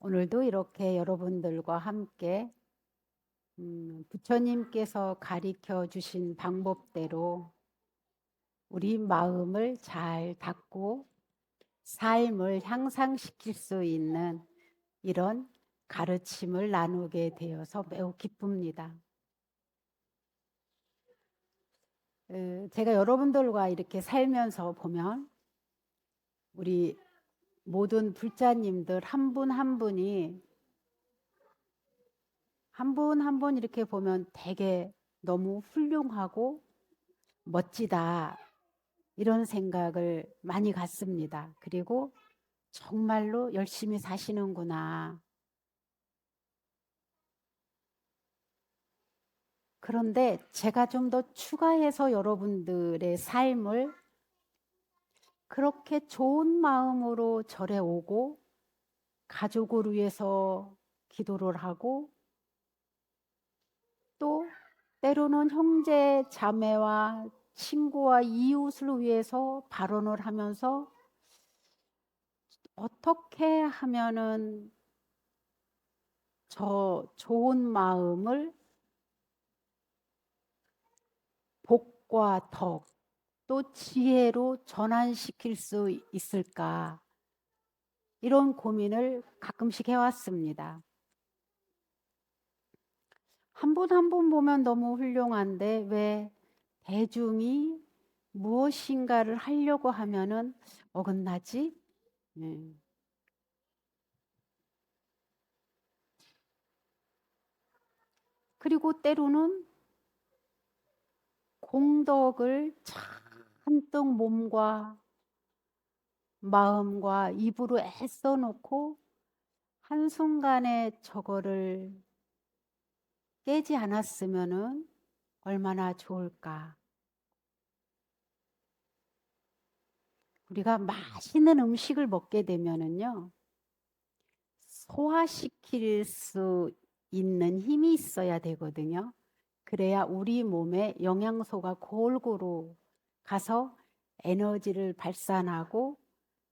오늘도 이렇게 여러분들과 함께 부처님께서 가르쳐 주신 방법대로 우리 마음을 잘 닫고 삶을 향상시킬 수 있는 이런 가르침을 나누게 되어서 매우 기쁩니다. 제가 여러분들과 이렇게 살면서 보면 우리 모든 불자님들 한 분 한 분이 한 분 한 분 이렇게 보면 되게 너무 훌륭하고 멋지다 이런 생각을 많이 갖습니다. 그리고 정말로 열심히 사시는구나. 그런데 제가 좀 더 추가해서 여러분들의 삶을 그렇게 좋은 마음으로 절에 오고 가족을 위해서 기도를 하고 또 때로는 형제 자매와 친구와 이웃을 위해서 발언을 하면서 어떻게 하면은 저 좋은 마음을 복과 덕, 또 지혜로 전환시킬 수 있을까? 이런 고민을 가끔씩 해왔습니다. 한 분 한 분 보면 너무 훌륭한데 왜 대중이 무엇인가를 하려고 하면은 어긋나지? 네. 그리고 때로는 공덕을 잔뜩 몸과 마음과 입으로 애써 놓고 한순간에 저거를 깨지 않았으면은 얼마나 좋을까. 우리가 맛있는 음식을 먹게 되면은요, 소화시킬 수 있는 힘이 있어야 되거든요. 그래야 우리 몸에 영양소가 골고루 가서 에너지를 발산하고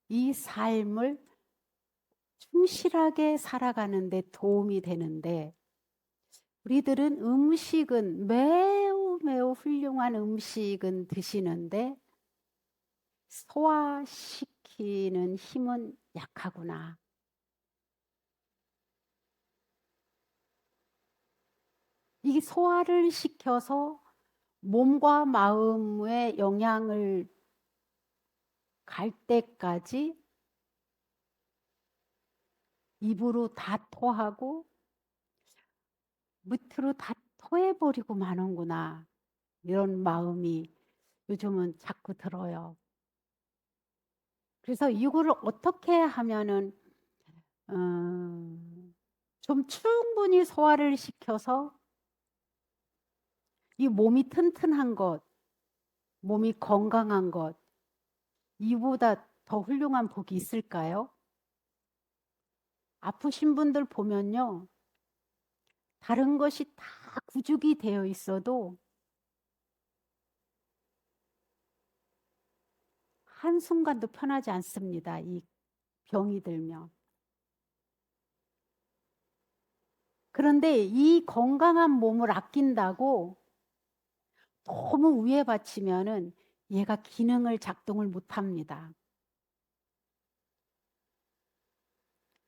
이 삶을 충실하게 살아가는 데 도움이 되는데 우리들은 음식은 매우 매우 훌륭한 음식은 드시는데 소화시키는 힘은 약하구나. 이 소화를 시켜서 몸과 마음에 영향을 갈 때까지 입으로 다 토하고 밑으로 다 토해버리고 마는구나. 이런 마음이 요즘은 자꾸 들어요. 그래서 이거를 어떻게 하면은 좀 충분히 소화를 시켜서 이 몸이 튼튼한 것, 몸이 건강한 것, 이보다 더 훌륭한 복이 있을까요? 아프신 분들 보면요. 다른 것이 다 구축이 되어 있어도 한순간도 편하지 않습니다. 이 병이 들면. 그런데 이 건강한 몸을 아낀다고 너무 위에 바치면은 얘가 기능을 작동을 못 합니다.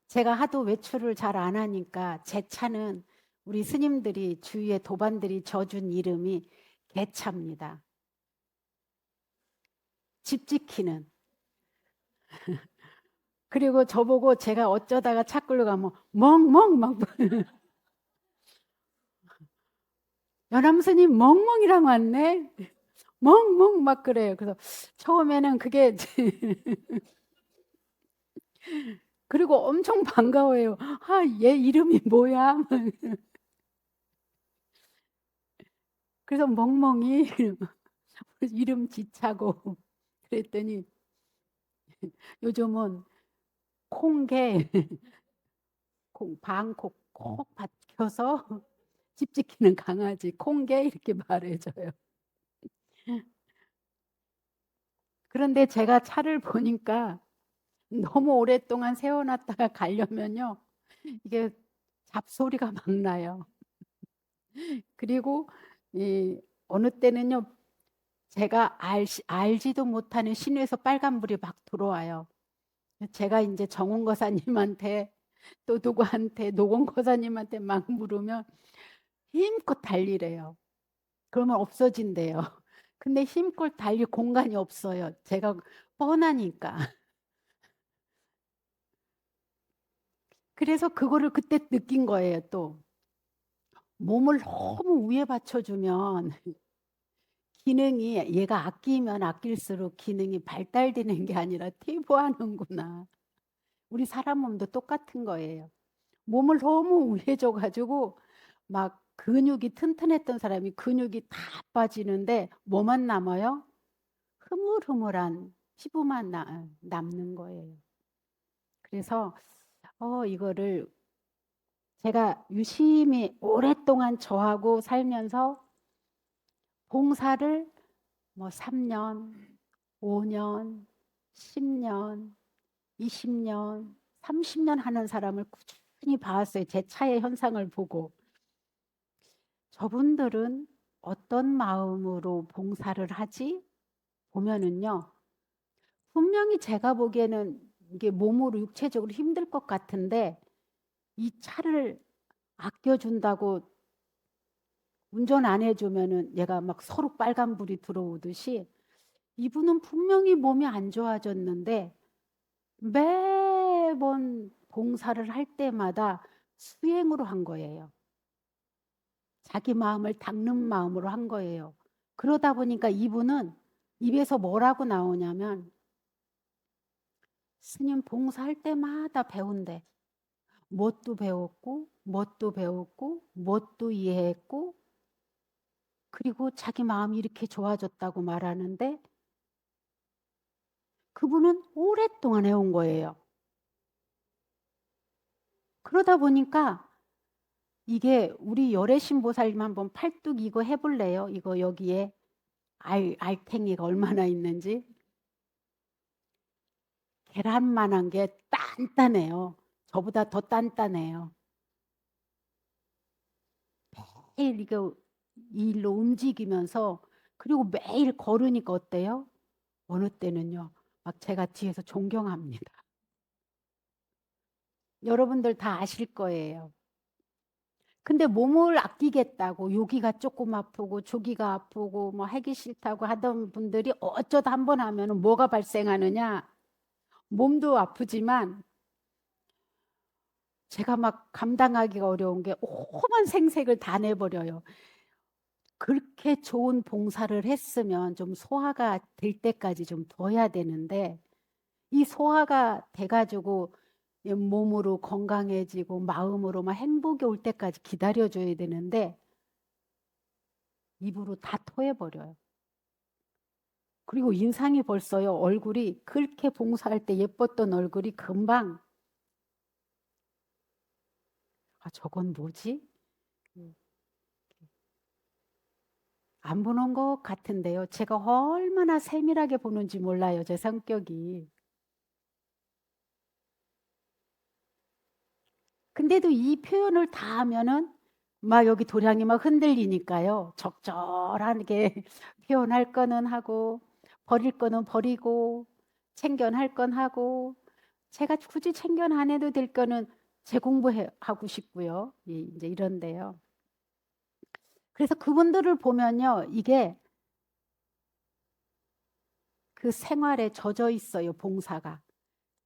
제가 하도 외출을 잘 안 하니까 제 차는 우리 스님들이 주위에 도반들이 져준 이름이 개차입니다. 집 지키는. 그리고 저보고 제가 어쩌다가 차 끌고 가면 멍멍 막 연암스님 멍멍이랑 왔네. 멍멍 막 그래요. 그래서 처음에는 그게 그리고 엄청 반가워요. 아, 얘 이름이 뭐야? 그래서 멍멍이 이름 지차고 그랬더니 요즘은 콩게 방콕 콕 박혀서 집 지키는 강아지 콩게 이렇게 말해줘요. 그런데 제가 차를 보니까 너무 오랫동안 세워놨다가 가려면요 이게 잡소리가 막 나요. 그리고 어느 때는요, 제가 알지도 못하는 신호에서 빨간불이 막 들어와요. 제가 이제 정원 거사님한테 또 누구한테 노건 거사님한테 막 물으면 힘껏 달리래요. 그러면 없어진대요. 근데 힘껏 달릴 공간이 없어요. 제가 뻔하니까. 그래서 그거를 그때 느낀 거예요, 또. 몸을 너무 위에 받쳐주면 기능이, 얘가 아끼면 아낄수록 기능이 발달되는 게 아니라 퇴보하는구나. 우리 사람 몸도 똑같은 거예요. 몸을 너무 위에 줘가지고 막 근육이 튼튼했던 사람이 근육이 다 빠지는데 뭐만 남아요? 흐물흐물한 피부만 남는 거예요. 그래서 이거를 제가 유심히 오랫동안 저하고 살면서 봉사를 뭐 3년, 5년, 10년, 20년, 30년 하는 사람을 꾸준히 봐왔어요. 제 차의 현상을 보고. 저분들은 어떤 마음으로 봉사를 하지? 보면은요. 분명히 제가 보기에는 이게 몸으로 육체적으로 힘들 것 같은데 이 차를 아껴준다고 운전 안 해주면은 얘가 막 서로 빨간불이 들어오듯이 이분은 분명히 몸이 안 좋아졌는데 매번 봉사를 할 때마다 수행으로 한 거예요. 자기 마음을 닦는 마음으로 한 거예요. 그러다 보니까 이분은 입에서 뭐라고 나오냐면 스님 봉사할 때마다 배운대. 뭣도 배웠고 뭣도 배웠고 뭣도 이해했고 그리고 자기 마음이 이렇게 좋아졌다고 말하는데 그분은 오랫동안 해온 거예요. 그러다 보니까 이게 우리 열애신보살님 한번 팔뚝 이거 해볼래요? 이거 여기에 알탱이가 얼마나 있는지. 계란만한 게 단단해요. 저보다 더 단단해요. 매일 이거 일로 움직이면서 그리고 매일 걸으니까 어때요? 어느 때는요. 막 제가 뒤에서 존경합니다. 여러분들 다 아실 거예요. 근데 몸을 아끼겠다고 여기가 조금 아프고 저기가 아프고 뭐 하기 싫다고 하던 분들이 어쩌다 한 번 하면 뭐가 발생하느냐? 몸도 아프지만 제가 막 감당하기가 어려운 게 오만 생색을 다 내버려요. 그렇게 좋은 봉사를 했으면 좀 소화가 될 때까지 좀 둬야 되는데 이 소화가 돼가지고 몸으로 건강해지고 마음으로 막 행복이 올 때까지 기다려줘야 되는데 입으로 다 토해버려요. 그리고 인상이 벌써요. 얼굴이 그렇게 봉사할 때 예뻤던 얼굴이 금방 저건 뭐지? 안 보는 것 같은데요. 제가 얼마나 세밀하게 보는지 몰라요. 제 성격이. 근데도 이 표현을 다 하면은 막 여기 도량이 막 흔들리니까요. 적절하게 표현할 거는 하고 버릴 거는 버리고 챙겨할 건 하고 제가 굳이 챙겨 안 해도 될 거는 재공부하고 싶고요. 이제 이런데요. 그래서 그분들을 보면요. 이게 그 생활에 젖어 있어요. 봉사가.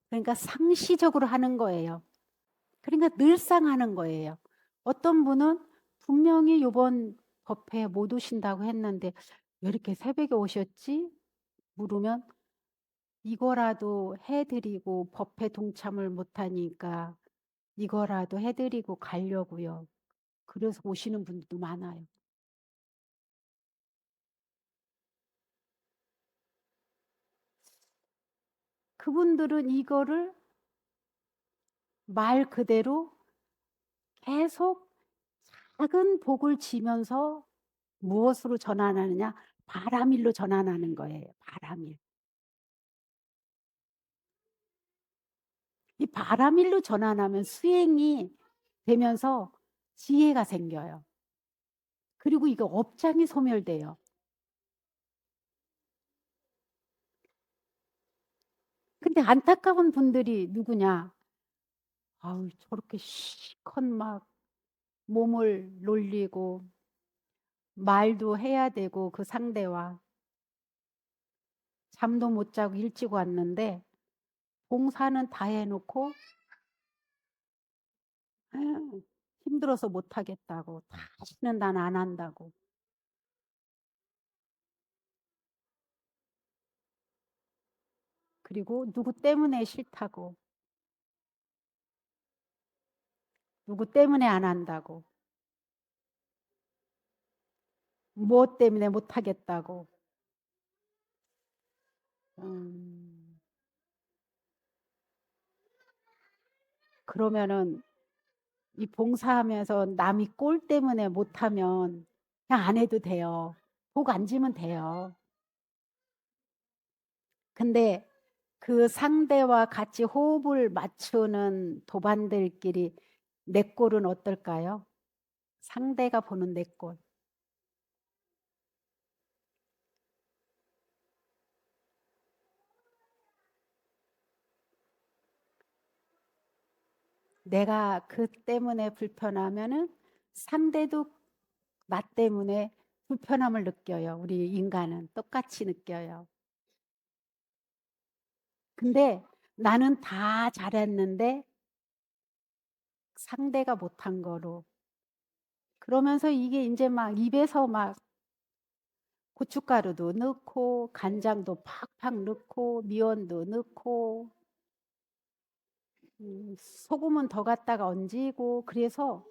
그러니까 상시적으로 하는 거예요. 그러니까 늘상 하는 거예요. 어떤 분은 분명히 이번 법회에 못 오신다고 했는데 왜 이렇게 새벽에 오셨지? 물으면 이거라도 해드리고 법회 동참을 못하니까 이거라도 해드리고 가려고요. 그래서 오시는 분들도 많아요. 그분들은 이거를 말 그대로 계속 작은 복을 지면서 무엇으로 전환하느냐? 바람일로 전환하는 거예요. 바람일. 이 바람일로 전환하면 수행이 되면서 지혜가 생겨요. 그리고 이거 업장이 소멸돼요. 근데 안타까운 분들이 누구냐? 아우, 저렇게 실컷 막 몸을 놀리고 말도 해야 되고 그 상대와 잠도 못 자고 일찍 왔는데 봉사는 다 해놓고 힘들어서 못 하겠다고, 다시는 난 안 한다고. 그리고 누구 때문에 싫다고, 누구 때문에 안 한다고, 무엇 때문에 못 하겠다고. 그러면은 이 봉사하면서 남이 꼴 때문에 못하면 그냥 안 해도 돼요. 복 안 지면 돼요. 근데 그 상대와 같이 호흡을 맞추는 도반들끼리 내 꼴은 어떨까요? 상대가 보는 내 꼴. 내가 그 때문에 불편하면은 상대도 나 때문에 불편함을 느껴요. 우리 인간은 똑같이 느껴요. 근데 나는 다 잘했는데 상대가 못한 거로. 그러면서 이게 이제 막 입에서 막 고춧가루도 넣고 간장도 팍팍 넣고 미원도 넣고 소금은 더 갖다가 얹이고 그래서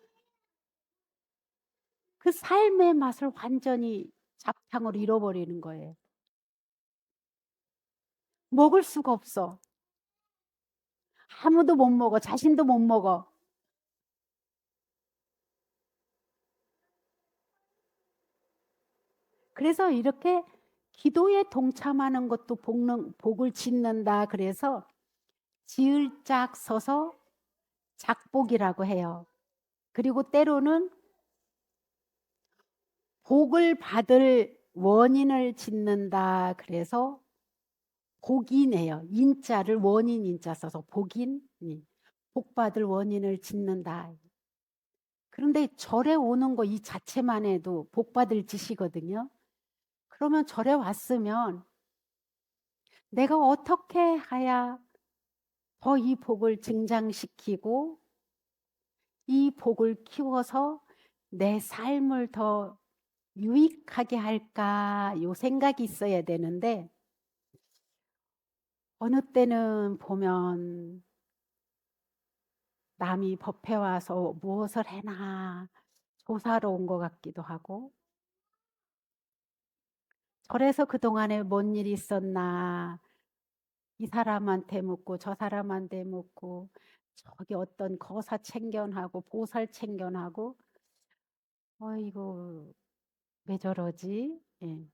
그 삶의 맛을 완전히 잡탕으로 잃어버리는 거예요. 먹을 수가 없어. 아무도 못 먹어. 자신도 못 먹어. 그래서 이렇게 기도에 동참하는 것도 복을 짓는다. 그래서 지을 짝 서서 작복이라고 해요. 그리고 때로는 복을 받을 원인을 짓는다. 그래서 복이네요. 인자를 원인 인자 써서 복인, 복 받을 원인을 짓는다. 그런데 절에 오는 거 이 자체만 해도 복 받을 짓이거든요. 그러면 절에 왔으면 내가 어떻게 해야 더 이 복을 증장시키고 이 복을 키워서 내 삶을 더 유익하게 할까 요 생각이 있어야 되는데 어느 때는 보면 남이 법회 와서 무엇을 해나 조사로 온 것 같기도 하고 절에서 그동안에 뭔 일이 있었나 이 사람한테 묻고 저 사람한테 묻고 저기 어떤 거사 참견하고 보살 참견하고 어이구 왜 저러지? 예.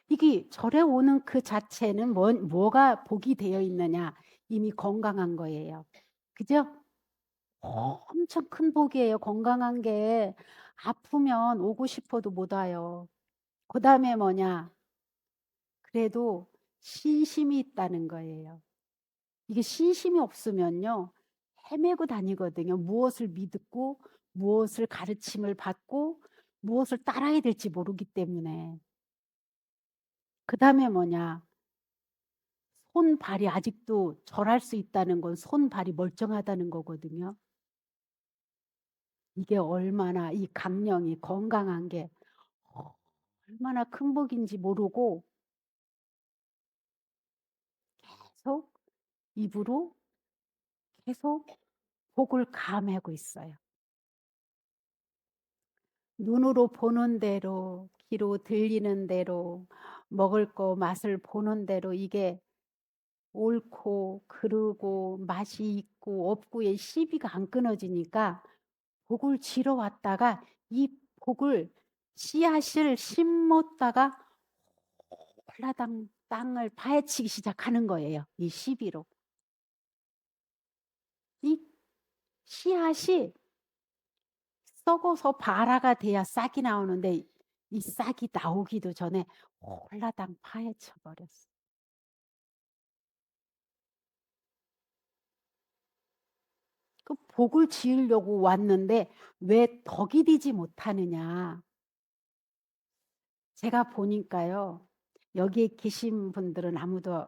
이게 절에 오는 그 자체는 뭐가 복이 되어 있느냐? 이미 건강한 거예요. 그죠? 엄청 큰 복이에요. 건강한 게 아프면 오고 싶어도 못 와요. 그 다음에 뭐냐? 그래도 신심이 있다는 거예요. 이게 신심이 없으면요. 헤매고 다니거든요. 무엇을 믿고 무엇을 가르침을 받고 무엇을 따라야 될지 모르기 때문에. 그 다음에 뭐냐? 손발이 아직도 절할 수 있다는 건 손발이 멀쩡하다는 거거든요. 이게 얼마나 이 강령이 건강한 게 얼마나 큰 복인지 모르고 계속 입으로 계속 복을 감하고 있어요. 눈으로 보는 대로, 귀로 들리는 대로, 먹을 거 맛을 보는 대로 이게 옳고 그르고 맛이 있고 없고의 시비가 안 끊어지니까 복을 지러 왔다가 이 복을 씨앗을 심었다가 홀라당 땅을 파헤치기 시작하는 거예요. 이 시비로. 이 씨앗이 썩어서 발화가 돼야 싹이 나오는데 이 싹이 나오기도 전에 홀라당 파헤쳐 버렸어. 그 복을 지으려고 왔는데 왜 덕이 되지 못하느냐. 제가 보니까요. 여기에 계신 분들은 아무도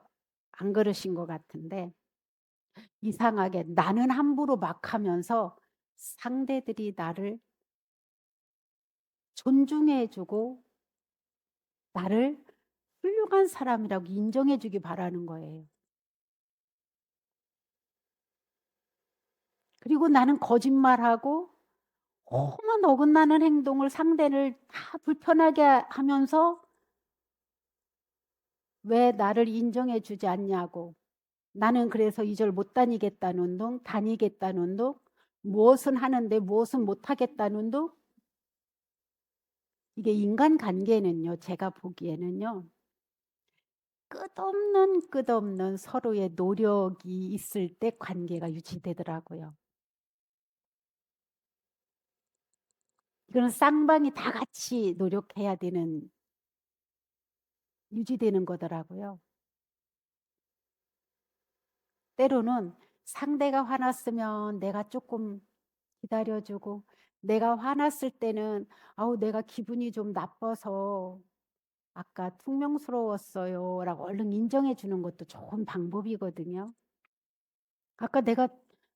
안 그러신 것 같은데 이상하게 나는 함부로 막 하면서 상대들이 나를 존중해주고 나를 훌륭한 사람이라고 인정해주기 바라는 거예요. 그리고 나는 거짓말하고 험한 어긋나는 행동을 상대를 다 불편하게 하면서 왜 나를 인정해주지 않냐고. 나는 그래서 이 절 못 다니겠다는 둥, 다니겠다는 둥, 무엇은 하는데 무엇은 못하겠다는 둥. 이게 인간관계는요. 제가 보기에는요. 끝없는 서로의 노력이 있을 때 관계가 유지되더라고요. 이거는 쌍방이 다 같이 노력해야 되는 유지되는 거더라고요. 때로는 상대가 화났으면 내가 조금 기다려주고 내가 화났을 때는 아우 내가 기분이 좀 나빠서 아까 퉁명스러웠어요 라고 얼른 인정해 주는 것도 좋은 방법이거든요. 아까 내가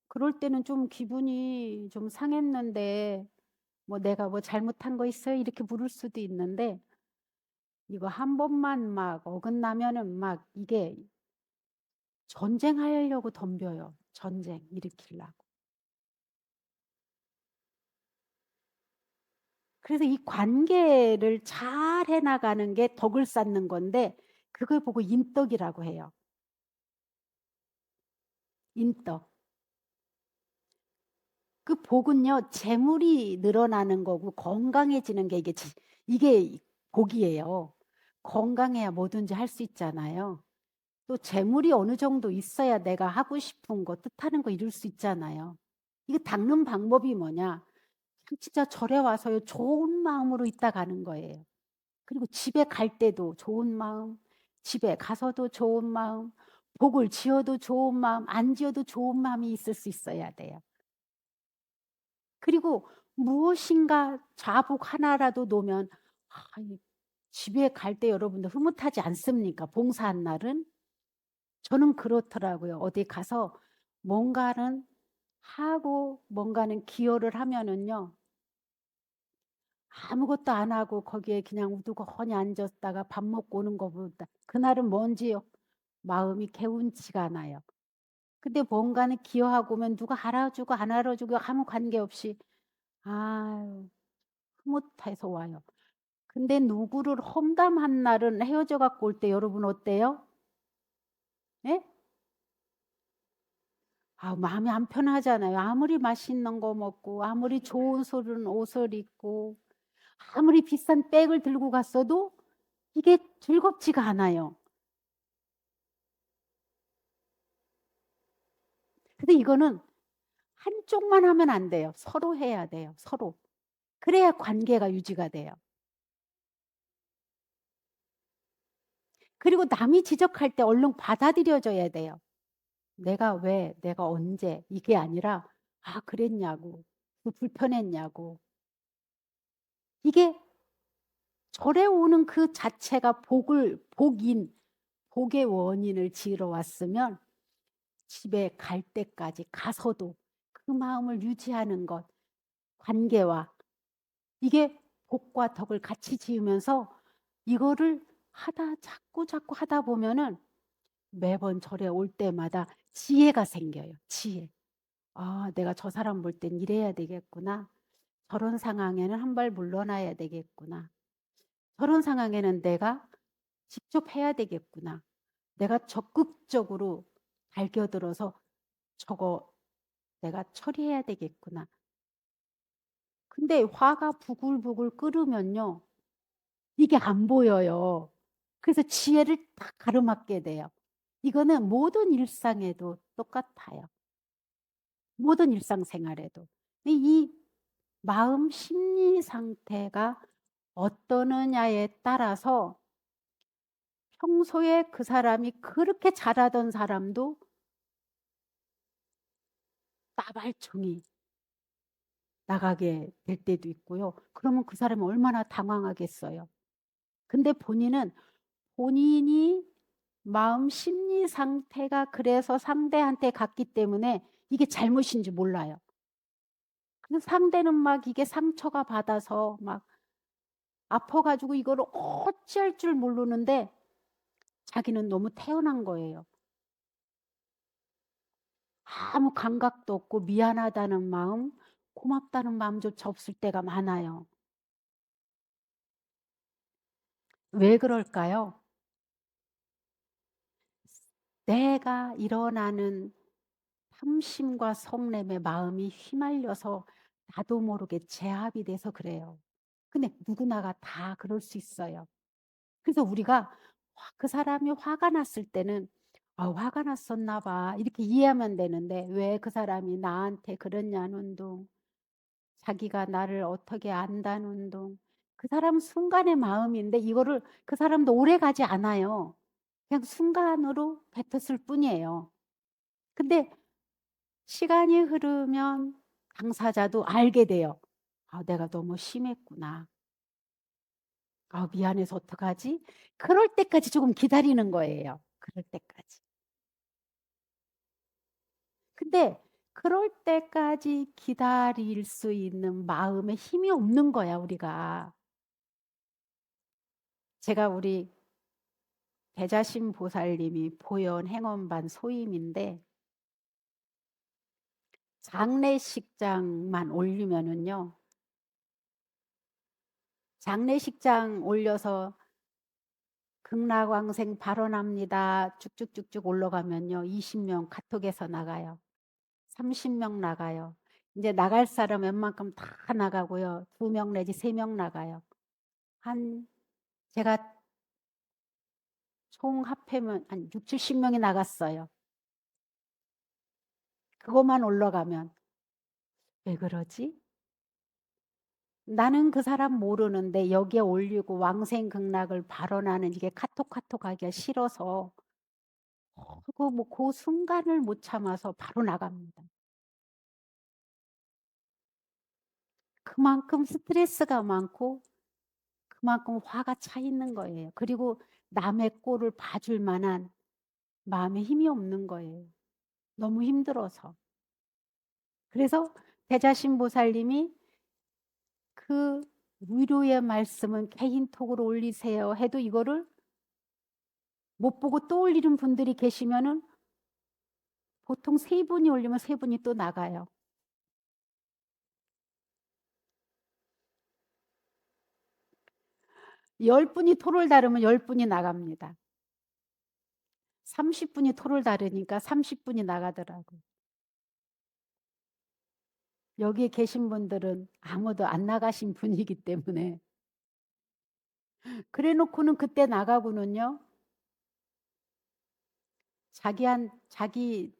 그럴 때는 좀 기분이 좀 상했는데 뭐 내가 뭐 잘못한 거 있어요? 이렇게 물을 수도 있는데 이거 한 번만 막 어긋나면은 막 이게 전쟁하려고 덤벼요. 전쟁 일으키려고. 그래서 이 관계를 잘 해나가는 게 덕을 쌓는 건데 그걸 보고 인덕이라고 해요. 인덕. 그 복은요. 재물이 늘어나는 거고 건강해지는 게 이게 복이에요. 건강해야 뭐든지 할 수 있잖아요. 또 재물이 어느 정도 있어야 내가 하고 싶은 거 뜻하는 거 이룰 수 있잖아요. 이거 닦는 방법이 뭐냐. 진짜 절에 와서요. 좋은 마음으로 있다 가는 거예요. 그리고 집에 갈 때도 좋은 마음, 집에 가서도 좋은 마음, 복을 지어도 좋은 마음, 안 지어도 좋은 마음이 있을 수 있어야 돼요. 그리고 무엇인가 자복 하나라도 놓으면 집에 갈 때 여러분들 흐뭇하지 않습니까? 봉사한 날은? 저는 그렇더라고요. 어디 가서 뭔가는 하고 뭔가는 기여를 하면은요. 아무것도 안 하고 거기에 그냥 우두커니 앉았다가 밥 먹고 오는 것보다 그날은 뭔지요? 마음이 개운치가 않아요. 근데 뭔가는 기여하고 오면 누가 알아주고 안 알아주고 아무 관계없이 아유 흐뭇해서 와요. 근데 누구를 험담한 날은 헤어져 갖고 올 때 여러분 어때요? 예? 마음이 안 편하잖아요. 아무리 맛있는 거 먹고 아무리 좋은 옷을 입고 아무리 비싼 백을 들고 갔어도 이게 즐겁지가 않아요. 근데 이거는 한쪽만 하면 안 돼요. 서로 해야 돼요. 서로. 그래야 관계가 유지가 돼요. 그리고 남이 지적할 때 얼른 받아들여져야 돼요. 내가 왜, 내가 언제 이게 아니라 그랬냐고, 불편했냐고. 이게 절에 오는 그 자체가 복의 원인을 지으러 왔으면 집에 갈 때까지 가서도 그 마음을 유지하는 것, 관계와 이게 복과 덕을 같이 지으면서 이거를 자꾸 하다 보면은 매번 절에 올 때마다 지혜가 생겨요. 지혜. 내가 저 사람 볼 땐 이래야 되겠구나. 저런 상황에는 한 발 물러나야 되겠구나. 저런 상황에는 내가 직접 해야 되겠구나. 내가 적극적으로 달겨들어서 저거 내가 처리해야 되겠구나. 근데 화가 부글부글 끓으면요. 이게 안 보여요. 그래서 지혜를 딱 가로막게 돼요. 이거는 모든 일상에도 똑같아요. 모든 일상생활에도. 이 마음 심리 상태가 어떠느냐에 따라서 평소에 그 사람이 그렇게 잘하던 사람도 따발총이 나가게 될 때도 있고요. 그러면 그 사람이 얼마나 당황하겠어요. 근데 본인이 마음 심리 상태가 그래서 상대한테 갔기 때문에 이게 잘못인지 몰라요. 근데 상대는 막 이게 상처가 받아서 막 아파가지고 이거를 어찌할 줄 모르는데 자기는 너무 태어난 거예요. 아무 감각도 없고 미안하다는 마음, 고맙다는 마음조차 없을 때가 많아요. 왜 그럴까요? 내가 일어나는 탐심과 성냄의 마음이 휘말려서 나도 모르게 제압이 돼서 그래요. 근데 누구나가 다 그럴 수 있어요. 그래서 우리가 그 사람이 화가 났을 때는 아, 화가 났었나 봐. 이렇게 이해하면 되는데 왜 그 사람이 나한테 그랬냐는 둥, 자기가 나를 어떻게 안다는 둥. 그 사람 순간의 마음인데 이거를 그 사람도 오래 가지 않아요. 그냥 순간으로 뱉었을 뿐이에요. 근데 시간이 흐르면 당사자도 알게 돼요. 아, 내가 너무 심했구나. 아, 미안해서 어떡하지? 그럴 때까지 조금 기다리는 거예요. 그럴 때까지. 근데 그럴 때까지 기다릴 수 있는 마음에 힘이 없는 거야, 우리가. 제가 우리 대자신 보살님이 보현 행원반 소임인데 장례식장만 올리면은요. 장례식장 올려서 극락왕생 발언합니다. 쭉쭉쭉쭉 올라가면요. 20명 카톡에서 나가요. 30명 나가요. 이제 나갈 사람 웬만큼 다 나가고요. 2명 내지 3명 나가요. 한 제가 총 합하면 한 6, 70명이 나갔어요. 그것만 올라가면 왜 그러지? 나는 그 사람 모르는데 여기에 올리고 왕생극락을 발언하는 이게 카톡 하기가 싫어서 그 순간을 못 참아서 바로 나갑니다. 그만큼 스트레스가 많고 그만큼 화가 차 있는 거예요. 그리고 남의 꼴을 봐줄 만한 마음에 힘이 없는 거예요. 너무 힘들어서. 그래서 대자신보살님이 그 위로의 말씀은 개인톡으로 올리세요 해도 이거를 못 보고 또 올리는 분들이 계시면은 보통 3분이 올리면 3분이 또 나가요. 10분이 토를 다르면 10분이 나갑니다. 30분이 토를 다르니까 30분이 나가더라고요. 여기에 계신 분들은 아무도 안 나가신 분이기 때문에 그래 놓고는 그때 나가고는요. 자기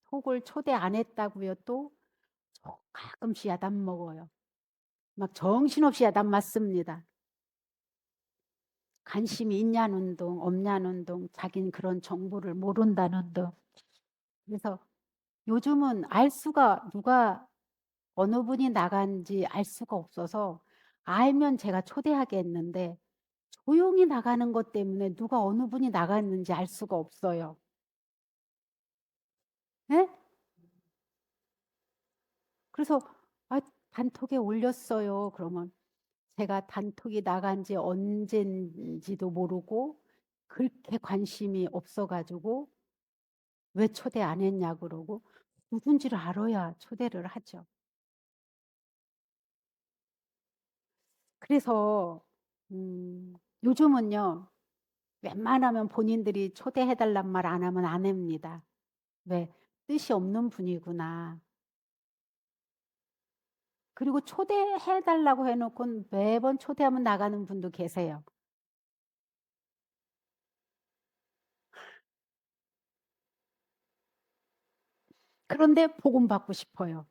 톡을 초대 안 했다고요. 또 가끔씩 야단 먹어요. 막 정신없이 야단 맞습니다. 관심이 있냐는 둥 없냐는 둥 자기는 그런 정보를 모른다는 둥. 그래서 요즘은 알 수가 누가 어느 분이 나간지 알 수가 없어서 알면 제가 초대하겠는데 조용히 나가는 것 때문에 누가 어느 분이 나갔는지 알 수가 없어요. 예? 그래서 아, 단톡에 올렸어요. 그러면 제가 단톡이 나간 지 언젠지도 모르고 그렇게 관심이 없어가지고 왜 초대 안 했냐 그러고 누군지를 알아야 초대를 하죠. 그래서 요즘은요. 웬만하면 본인들이 초대해달란 말 안 하면 안 합니다. 왜? 뜻이 없는 분이구나. 그리고 초대해달라고 해놓고 매번 초대하면 나가는 분도 계세요. 그런데 복음 받고 싶어요.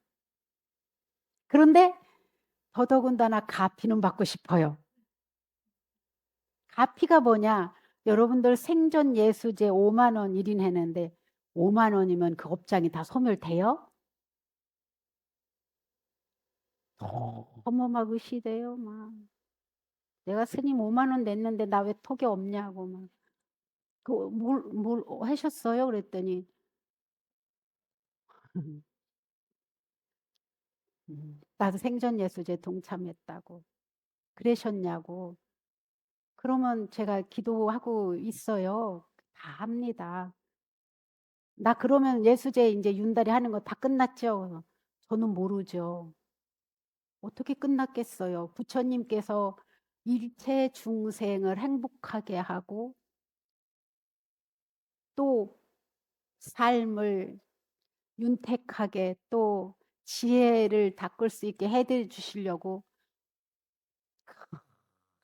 그런데 더더군다나 가피는 받고 싶어요. 가피가 뭐냐? 여러분들 생존 예수제 5만 원 1인 했는데 5만 원이면 그 업장이 다 소멸돼요? 어머 막 의시돼요. 막 내가 스님 5만 원 냈는데 나 왜 톡이 없냐고 막. 뭘 하셨어요? 그랬더니 나도 생존 예수제 동참했다고. 그러셨냐고. 그러면 제가 기도하고 있어요. 다 합니다. 나 그러면 예수제 이제 윤달이 하는 거 다 끝났죠? 저는 모르죠. 어떻게 끝났겠어요? 부처님께서 일체 중생을 행복하게 하고 또 삶을 윤택하게 또 지혜를 닦을 수 있게 해드려 주시려고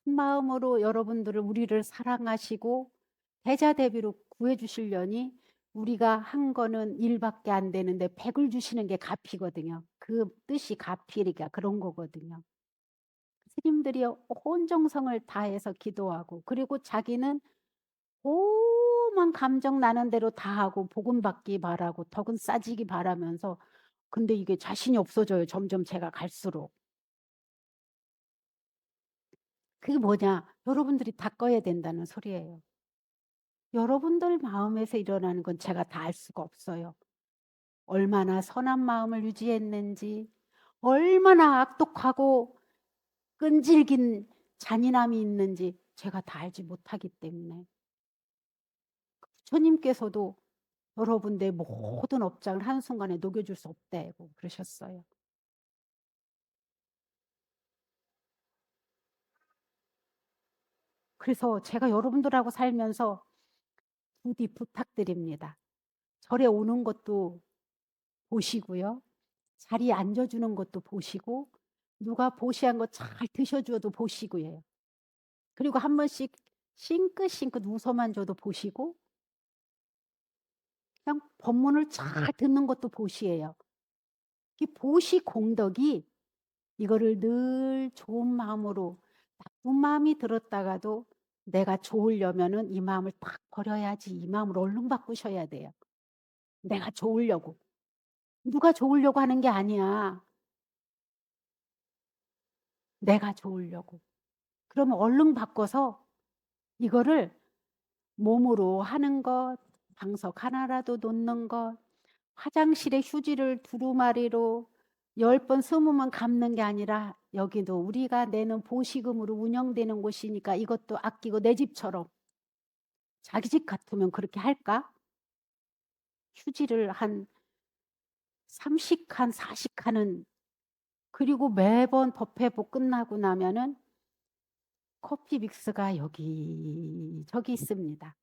큰 마음으로 여러분들을 우리를 사랑하시고 대자대비로 구해 주시려니 우리가 한 거는 1밖에 안 되는데 100을 주시는 게 가피거든요. 그 뜻이 가피니까 그런 거거든요. 스님들이 온 정성을 다해서 기도하고 그리고 자기는 오만 감정 나는 대로 다 하고 복음 받기 바라고 덕은 싸지기 바라면서 근데 이게 자신이 없어져요. 점점 제가 갈수록. 그게 뭐냐? 여러분들이 다 꺼야 된다는 소리예요. 여러분들 마음에서 일어나는 건 제가 다 알 수가 없어요. 얼마나 선한 마음을 유지했는지, 얼마나 악독하고 끈질긴 잔인함이 있는지 제가 다 알지 못하기 때문에 부처님께서도 여러분 내 모든 업장을 한순간에 녹여줄 수 없다고 그러셨어요. 그래서 제가 여러분들하고 살면서 부디 부탁드립니다. 절에 오는 것도 보시고요. 자리에 앉아주는 것도 보시고 누가 보시한 거 잘 드셔줘도 보시고요. 그리고 한 번씩 싱긋싱긋 웃어만 줘도 보시고 그냥 법문을 잘 듣는 것도 보시예요. 이 보시 공덕이 이거를 늘 좋은 마음으로 나쁜 마음이 들었다가도 내가 좋으려면은 이 마음을 딱 버려야지 이 마음을 얼른 바꾸셔야 돼요. 내가 좋으려고. 누가 좋으려고 하는 게 아니야. 내가 좋으려고. 그러면 얼른 바꿔서 이거를 몸으로 하는 것, 방석 하나라도 놓는 것, 화장실에 휴지를 두루마리로 10번 20번 감는 게 아니라 여기도 우리가 내는 보시금으로 운영되는 곳이니까 이것도 아끼고 내 집처럼 자기 집 같으면 그렇게 할까? 휴지를 한 30칸, 40칸은 그리고 매번 법회복 끝나고 나면은 커피 믹스가 여기 저기 있습니다.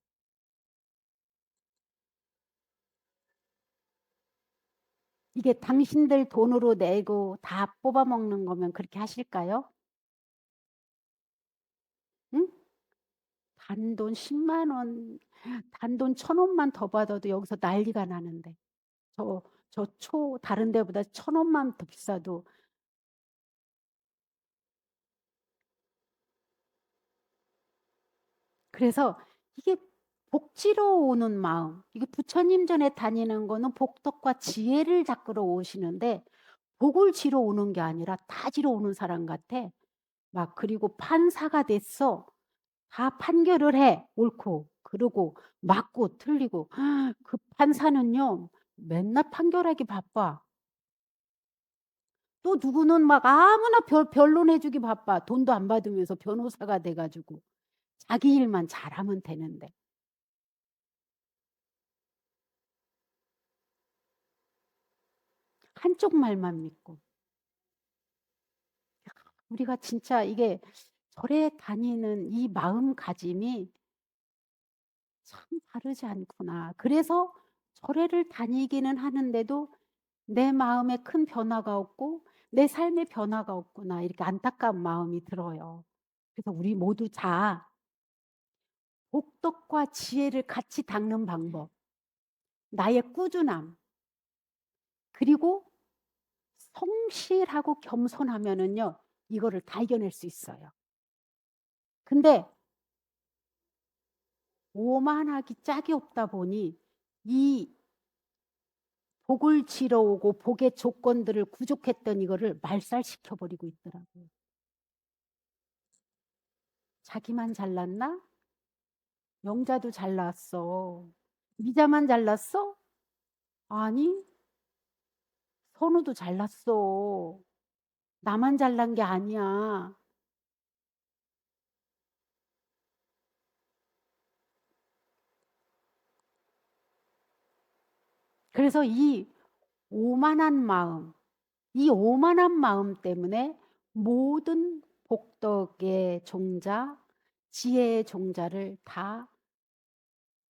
이게 당신들 돈으로 내고 다 뽑아 먹는 거면 그렇게 하실까요? 응? 단돈 10만 원, 단돈 1,000원만 더 받아도 여기서 난리가 나는데 다른 데보다 1,000원만 더 비싸도 그래서 이게 복지로 오는 마음, 이게 부처님 전에 다니는 거는 복덕과 지혜를 닦으러 오시는데 복을 지러 오는 게 아니라 다 지러 오는 사람 같아. 막 그리고 판사가 됐어. 다 판결을 해. 옳고 그러고 맞고 틀리고 그 판사는요 맨날 판결하기 바빠. 또 누구는 막 아무나 변론해주기 바빠. 돈도 안 받으면서 변호사가 돼가지고 자기 일만 잘하면 되는데 한쪽 말만 믿고 우리가 진짜 이게 절에 다니는 이 마음가짐이 참 다르지 않구나. 그래서 절에를 다니기는 하는데도 내 마음에 큰 변화가 없고 내 삶에 변화가 없구나. 이렇게 안타까운 마음이 들어요. 그래서 우리 모두 다 복덕과 지혜를 같이 닦는 방법. 나의 꾸준함. 그리고 성실하고 겸손하면은요, 이거를 다 이겨낼 수 있어요. 근데 오만하기 짝이 없다 보니 이 복을 지러 오고 복의 조건들을 구족했던 이거를 말살시켜 버리고 있더라고요. 자기만 잘났나? 영자도 잘났어. 미자만 잘났어? 아니, 선우도 잘났어. 나만 잘난 게 아니야. 그래서 이 오만한 마음, 이 오만한 마음 때문에 모든 복덕의 종자, 지혜의 종자를 다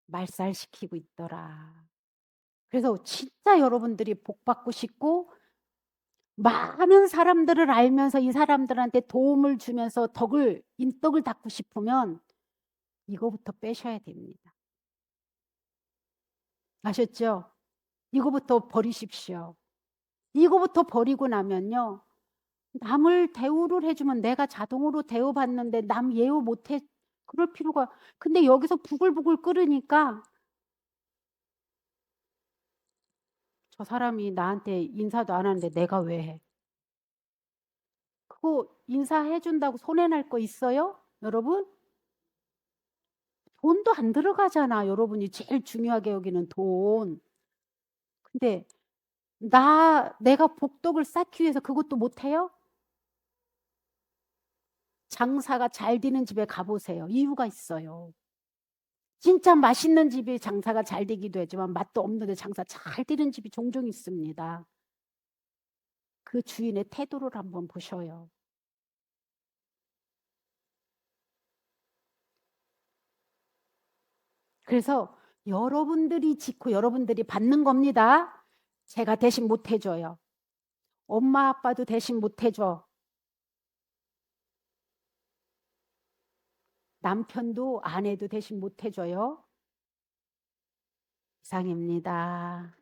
말살시키고 있더라. 그래서 진짜 여러분들이 복 받고 싶고 많은 사람들을 알면서 이 사람들한테 도움을 주면서 인덕을 닦고 싶으면 이거부터 빼셔야 됩니다. 아셨죠? 이거부터 버리십시오. 이거부터 버리고 나면요, 남을 대우를 해주면 내가 자동으로 대우받는데 남 예우 못해, 그럴 필요가. 근데 여기서 부글부글 끓으니까 저 사람이 나한테 인사도 안 하는데 내가 왜 해? 그거 인사해준다고 손해날 거 있어요? 여러분? 돈도 안 들어가잖아. 여러분이 제일 중요하게 여기는 돈. 근데 내가 복덕을 쌓기 위해서 그것도 못해요? 장사가 잘 되는 집에 가보세요. 이유가 있어요. 진짜 맛있는 집이 장사가 잘 되기도 하지만 맛도 없는데 장사 잘 되는 집이 종종 있습니다. 그 주인의 태도를 한번 보셔요. 그래서 여러분들이 짓고 여러분들이 받는 겁니다. 제가 대신 못 해줘요. 엄마 아빠도 대신 못 해줘. 남편도 아내도 대신 못 해줘요. 이상입니다.